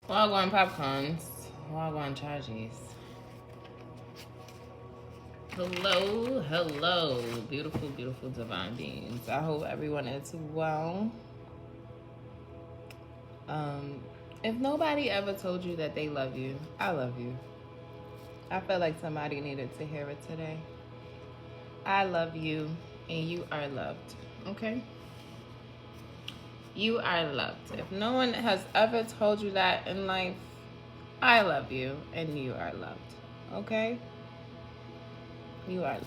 Wagwan popcorns. Wagwan charges. Hello, hello, beautiful, beautiful divine beings. I hope everyone is well. If nobody ever told you that they love you, I love you. I felt like somebody needed to hear it today. I love you, and you are loved. Okay? You are loved. If no one has ever told you that in life, I love you, and you are loved. Okay? You are loved.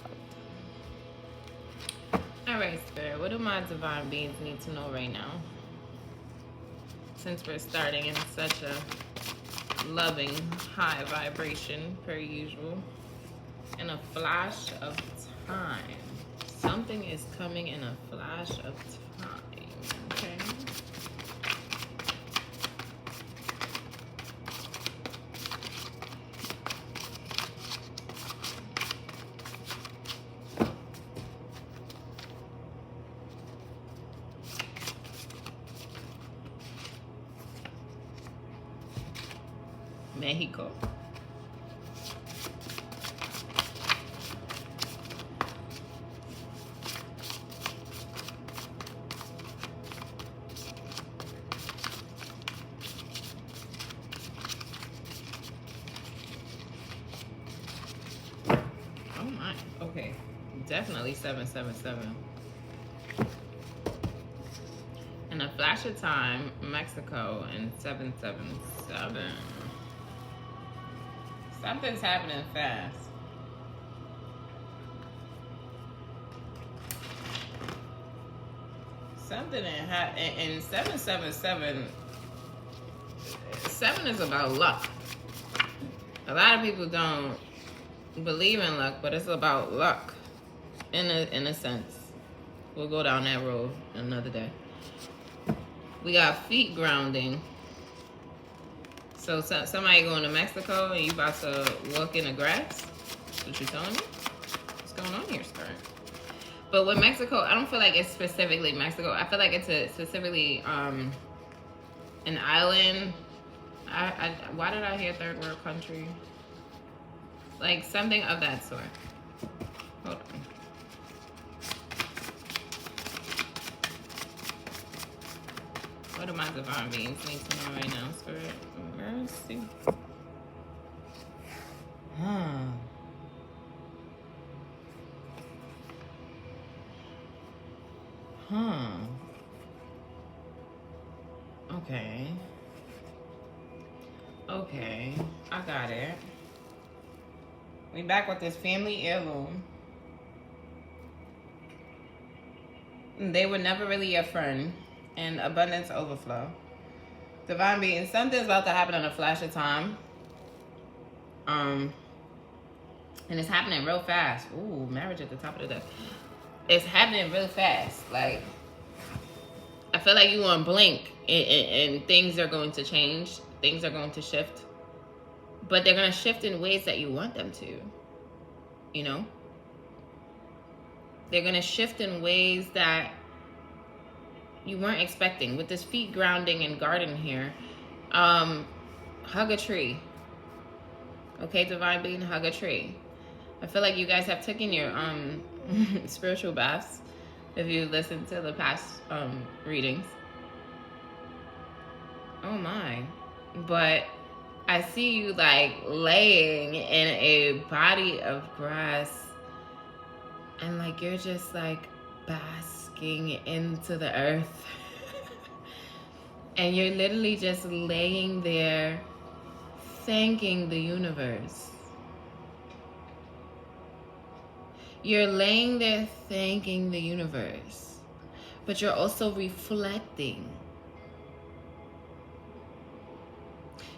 Alright, Spirit, what do my divine beings need to know right now? Since we're starting in such a loving, high vibration, per usual. In a flash of time. Something is coming in a flash of time. Okay? Mexico. Oh my. Okay. Definitely 777. In a flash of time, Mexico and 777. Something's happening fast. Something in 777. 7 is about luck. A lot of people don't believe in luck, but it's about luck in a sense. We'll go down that road another day. We got feet grounding. So somebody going to Mexico and you about to walk in the grass? That's what you telling me? What's going on here, Spirit? But with Mexico, I don't feel like it's specifically Mexico. I feel like it's specifically an island. Why did I hear third world country? Like something of that sort. Hold on. What do my divine beings need to know right now, Spirit? Mercy. Okay, I got it. We back with this family heirloom. They were never really your friend. And abundance overflow. Divine being, something's about to happen in a flash of time. And it's happening real fast. Ooh, marriage at the top of the deck. It's happening real fast. Like, I feel like you want to blink and things are going to change. Things are going to shift. But they're going to shift in ways that you want them to. You know? They're going to shift in ways that you weren't expecting. With this feet grounding and garden here. Hug a tree. Okay, divine being, hug a tree. I feel like you guys have taken your spiritual baths if you listened to the past readings. Oh my. But I see you like laying in a body of grass and like you're just like basking into the earth. And you're literally just laying there thanking the universe. You're laying there thanking the universe, but you're also reflecting.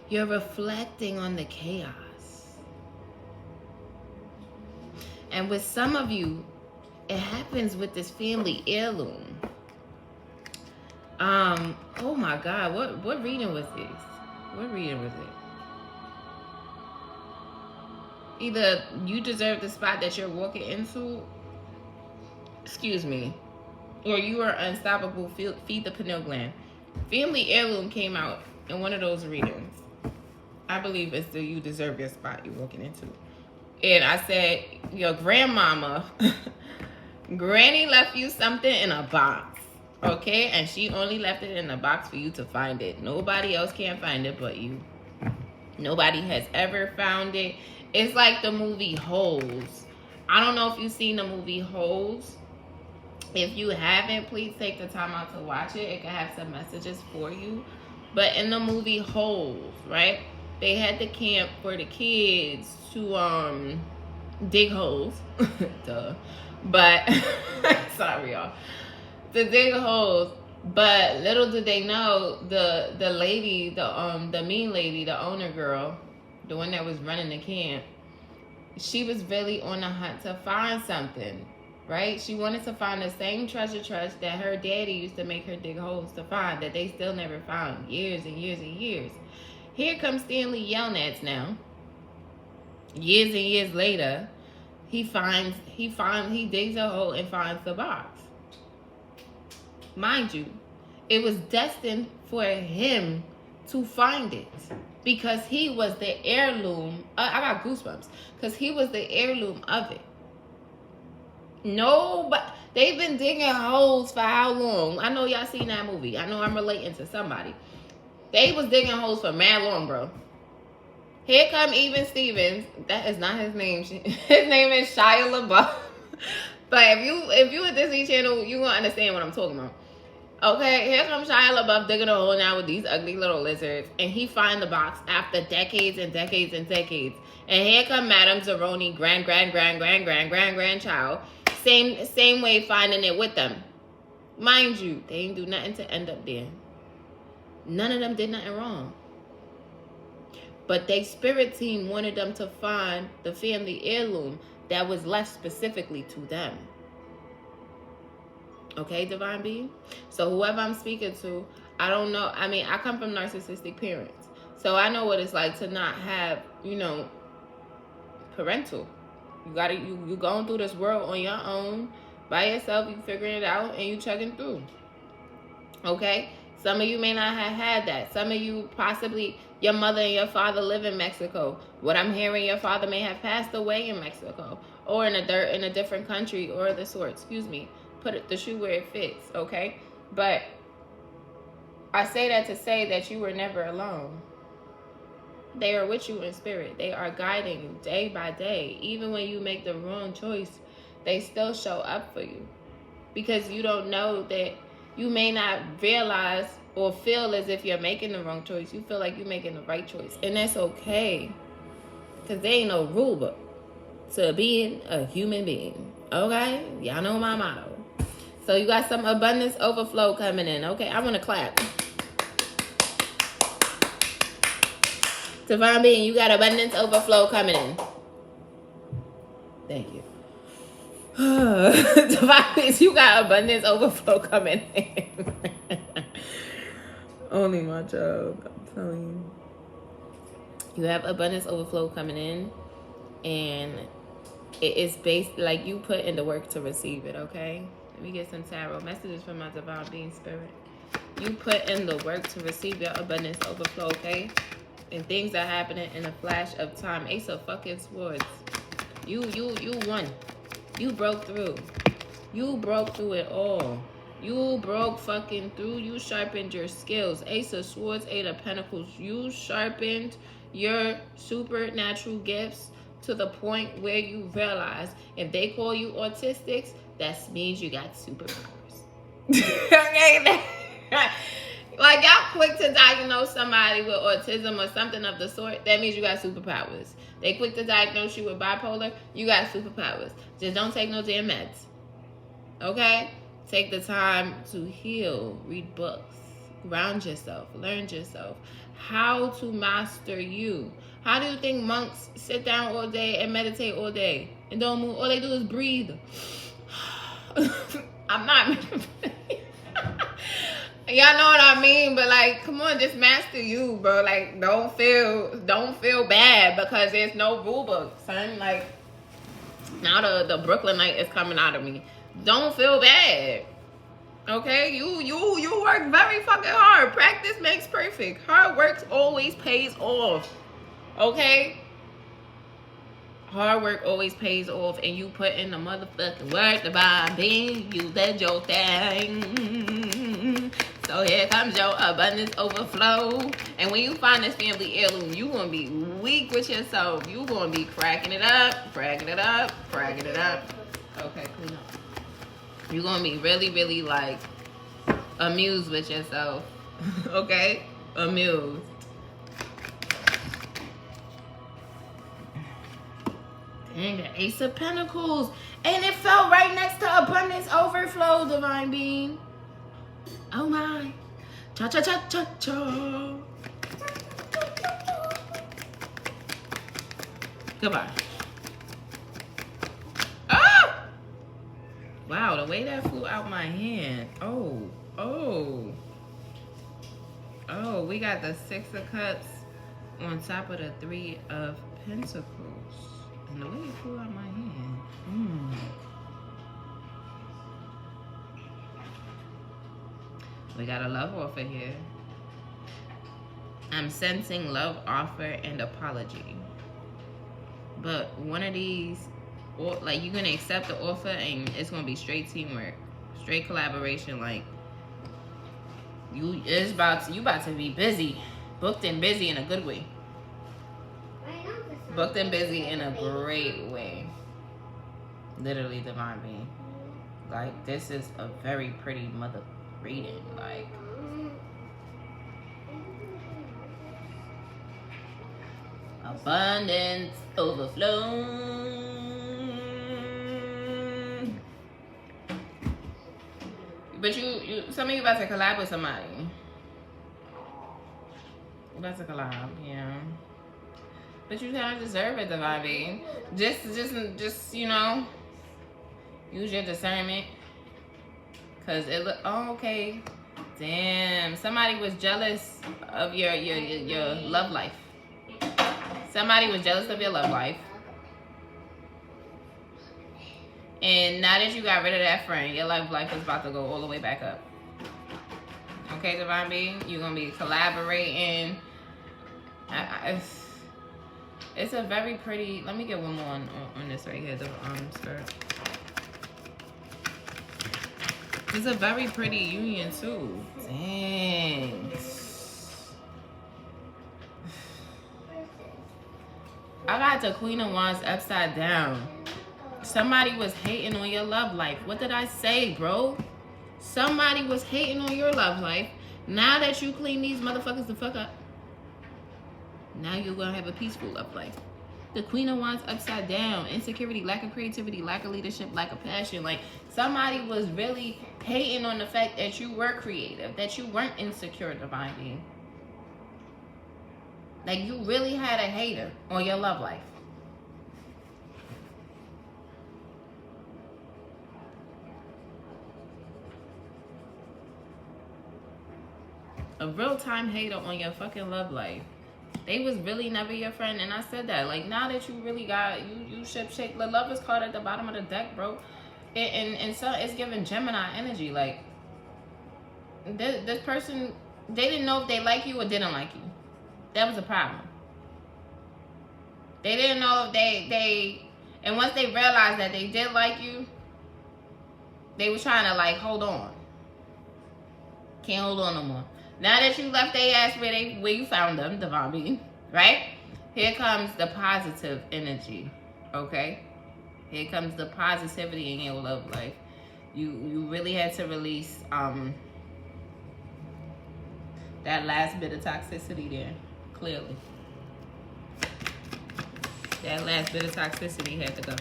You're reflecting on the chaos. And with some of you, it happens with this family heirloom. Oh my God, what reading was this? What reading was it? Either you deserve the spot that you're walking into, excuse me, or you are unstoppable, feed the pineal gland. Family heirloom came out in one of those readings. I believe it's you deserve your spot you're walking into. And I said, your grandmama, Granny left you something in a box, okay? And she only left it in a box for you to find it. Nobody else can find it but you. Nobody has ever found it. It's like the movie Holes. I don't know if you've seen the movie Holes. If you haven't, please take the time out to watch it. It can have some messages for you. But in the movie Holes, right? They had the camp for the kids to dig holes. Duh. But sorry y'all. To dig holes. But little did they know the lady, the mean lady, the owner girl, the one that was running the camp, she was really on the hunt to find something, right? She wanted to find the same treasure trust that her daddy used to make her dig holes to find, that they still never found, years and years and years. Here comes Stanley Yelnats now. Years and years later, he digs a hole and finds the box. Mind you, it was destined for him to find it because he was the heirloom. I got goosebumps because he was the heirloom of it. No, but they've been digging holes for how long? I know y'all seen that movie. I know I'm relating to somebody. They was digging holes for mad long, bro. Here come Even Stevens. That is not his name. His name is Shia LaBeouf. But if you a Disney Channel, you gonna understand what I'm talking about. Okay, here comes Shia LaBeouf digging a hole now with these ugly little lizards, and he find the box after decades and decades and decades. And here come Madame Zeroni, grandchild, same way finding it with them. Mind you, they ain't do nothing to end up there. None of them did nothing wrong. But they spirit team wanted them to find the family heirloom that was left specifically to them. Okay, divine being? So whoever I'm speaking to, I don't know. I mean, I come from narcissistic parents. So I know what it's like to not have, parental. You going through this world on your own, by yourself, you figuring it out, and you chugging through. Okay? Some of you may not have had that. Some of you possibly, your mother and your father live in Mexico. What I'm hearing, your father may have passed away in Mexico or in a different country or the sort. Excuse me. Put the shoe where it fits, okay? But I say that to say that you were never alone. They are with you in spirit. They are guiding you day by day. Even when you make the wrong choice, they still show up for you. Because you don't know that you may not realize or feel as if you're making the wrong choice. You feel like you're making the right choice. And that's okay. Because there ain't no rule book to being a human being. Okay? Y'all know my motto. So you got some abundance overflow coming in. Okay, I want to clap. Divine being, you got abundance overflow coming in. Thank you. Divine being, you got abundance overflow coming in. Only my job, I'm telling you. You have abundance overflow coming in. And it is based, like you put in the work to receive it, okay? Let me get some tarot messages from my divine being spirit. You put in the work to receive your abundance overflow, okay? And things are happening in a flash of time. Ace of fucking swords. You won. You broke through. You broke through it all. You broke fucking through. You sharpened your skills. Ace of swords, Eight of pentacles. You sharpened your supernatural gifts to the point where you realize if they call you autistics, that means you got superpowers. Okay? Like y'all quick to diagnose somebody with autism or something of the sort, that means you got superpowers. They quick to diagnose you with bipolar, you got superpowers. Just don't take no damn meds. Okay? Take the time to heal, read books, ground yourself, learn yourself. How to master you. How do you think monks sit down all day and meditate all day and don't move? All they do is breathe. I'm not. Y'all know what I mean, but like, come on, just master you, bro. Like, don't feel bad because there's no rule book, son. Like, now the Brooklynite is coming out of me. Don't feel bad. Okay, you work very fucking hard. Practice makes perfect. Hard work always pays off. Okay? Hard work always pays off, and you put in the motherfucking work, divine being, you did your thing. So here comes your abundance overflow. And when you find this family heirloom, you gonna be weak with yourself. You gonna be cracking it up, cracking it up, cracking it up. Okay, clean up. You're gonna be really, really like amused with yourself. Okay? Amused. Dang, the Ace of Pentacles. And it fell right next to abundance overflow, divine being. Oh my. Cha cha cha cha cha. Goodbye. Ah! Wow, the way that flew out my hand. Oh, oh. Oh, we got the Six of Cups on top of the Three of Pentacles. And the way it flew out my hand. We got a love offer here. I'm sensing love offer and apology. But one of these, or like you're gonna accept the offer and it's gonna be straight teamwork, straight collaboration. Like you about to be busy, booked and busy in a good way. Booked and busy in a great way. Literally, divine being. Like this is a very pretty mother reading. Like abundance overflow. But you some of you about to collab with somebody. You about to collab, yeah. But you kind of deserve it, divine being. Just you know, use your discernment. Cause it look, oh, okay. Damn, somebody was jealous of your love life. Somebody was jealous of your love life. And now that you got rid of that friend, your love life is about to go all the way back up. Okay, divine being, you're gonna be collaborating. It's a very pretty. Let me get one more on this right here. The skirt. It's a very pretty union too. Dang. I got the Queen of Wands upside down. Somebody was hating on your love life. What did I say, bro? Somebody was hating on your love life. Now that you clean these motherfuckers the fuck up, now you're gonna have a peaceful love life. The Queen of Wands upside down. Insecurity, lack of creativity, lack of leadership, lack of passion. Like somebody was really hating on the fact that you were creative, that you weren't insecure, divine being. Like you really had a hater on your love life. A real-time hater on your fucking love life. They was really never your friend, and I said that. Like now that you really got you shake the Lovers card at the bottom of the deck, bro. And so it's giving Gemini energy. Like this person, they didn't know if they like you or didn't like you. That was a problem. They didn't know if they and once they realized that they did like you, they was trying to like hold on. Can't hold on no more. Now that you left their ass where you found them, divine being, right? Here comes the positive energy, okay? Here comes the positivity in your love life. You really had to release that last bit of toxicity there, clearly. That last bit of toxicity had to go.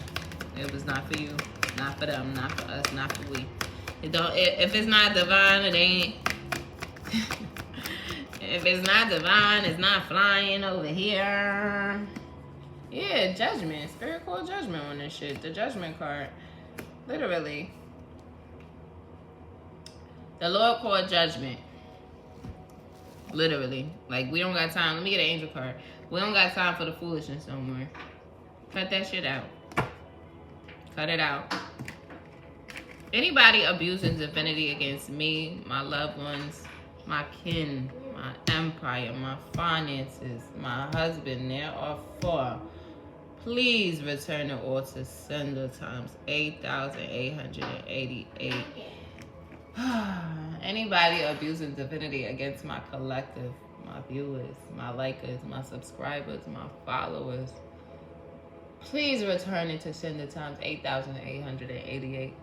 It was not for you, not for them, not for us, not for we. If it's not divine, it ain't. If it's not divine, it's not flying over here. Yeah, judgment. Spirit called judgment on this shit. The judgment card. Literally. The Lord called judgment. Literally. Like, we don't got time. Let me get an angel card. We don't got time for the foolishness no more. Cut that shit out. Cut it out. Anybody abusing divinity against me, my loved ones, my kin, my empire, my finances, my husband, there are 4. Please return it all to sender times 8,888. Anybody abusing divinity against my collective, my viewers, my likers, my subscribers, my followers, please return it to sender times 8,888.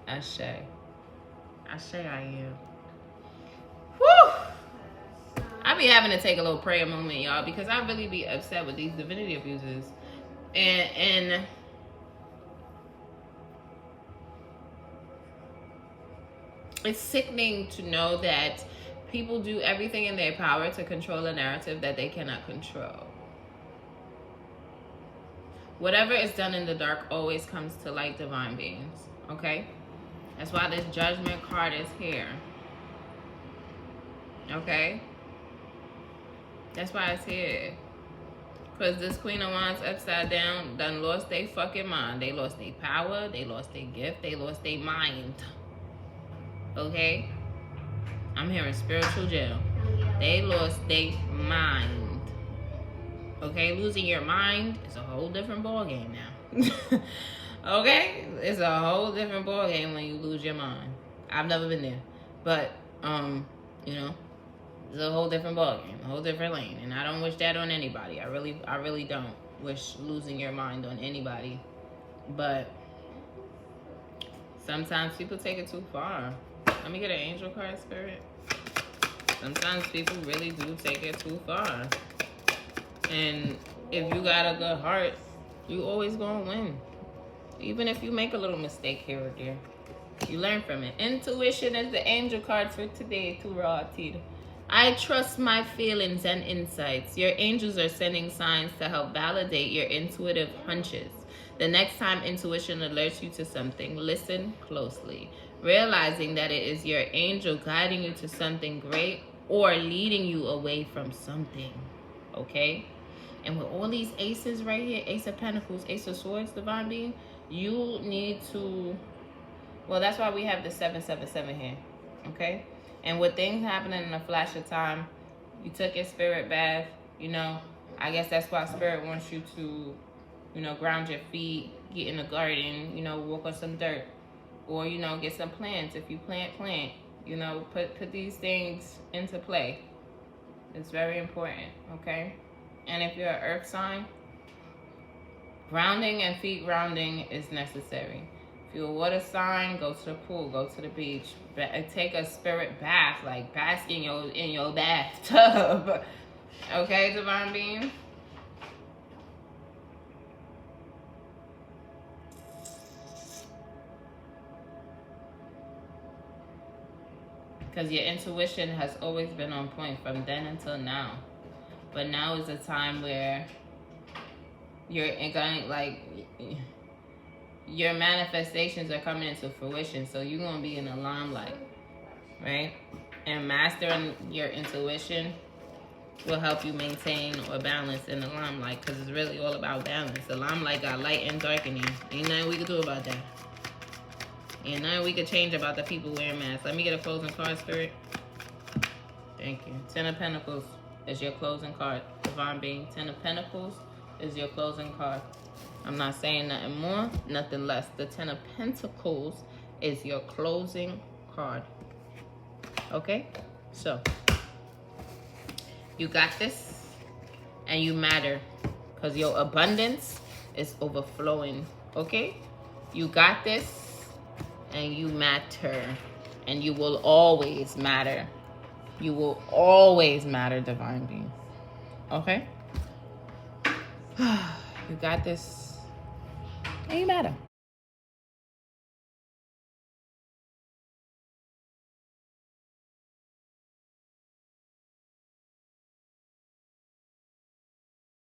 Ashe. Ashe I am. Whew! I be having to take a little prayer moment, y'all, because I really be upset with these divinity abusers. And it's sickening to know that people do everything in their power to control a narrative that they cannot control. Whatever is done in the dark always comes to light, divine beings. Okay? That's why this judgment card is here. Okay? That's why it's here. Because this Queen of Wands upside down done lost their fucking mind. They lost their power. They lost their gift. They lost their mind. Okay? I'm hearing spiritual jail. They lost their mind. Okay? Losing your mind is a whole different ballgame now. Okay? It's a whole different ballgame when you lose your mind. I've never been there. But, you know, it's a whole different ballgame, a whole different lane. And I don't wish that on anybody. I really don't wish losing your mind on anybody. But sometimes people take it too far. Let me get an angel card, Spirit. Sometimes people really do take it too far. And if you got a good heart, you always gonna win. Even if you make a little mistake here or there, you learn from it. Intuition is the angel card for today, too, raw Tita. I trust my feelings and insights. Your angels are sending signs to help validate your intuitive hunches. The next time intuition alerts you to something, listen closely, realizing that it is your angel guiding you to something great or leading you away from something. Okay? And with all these aces right here, Ace of Pentacles, Ace of Swords, divine being, you need to, well, that's why we have the 777 here. Okay? And with things happening in a flash of time, you took your spirit bath, you know. I guess that's why spirit wants you to, you know, ground your feet, get in the garden, you know, walk on some dirt. Or, you know, get some plants. If you plant, you know, put these things into play. It's very important, okay? And if you're an earth sign, grounding and feet grounding is necessary. If you're a water sign, go to the pool, go to the beach, take a spirit bath, like bask in your bathtub. Okay, divine being? Because your intuition has always been on point from then until now. But now is a time where you're going, like, your manifestations are coming into fruition, so you're going to be in the limelight, right? And mastering your intuition will help you maintain or balance in the limelight, because it's really all about balance. The limelight got light and dark in here. Ain't nothing we can do about that. Ain't nothing we can change about the people wearing masks. Let me get a closing card, Spirit. Thank you. 10 of Pentacles is your closing card, divine being. 10 of Pentacles is your closing card. I'm not saying nothing more, nothing less. The 10 of Pentacles is your closing card. Okay? So, you got this, and you matter, because your abundance is overflowing. Okay? You got this, and you matter, and you will always matter. You will always matter, divine being. Okay? You got this. And you matter.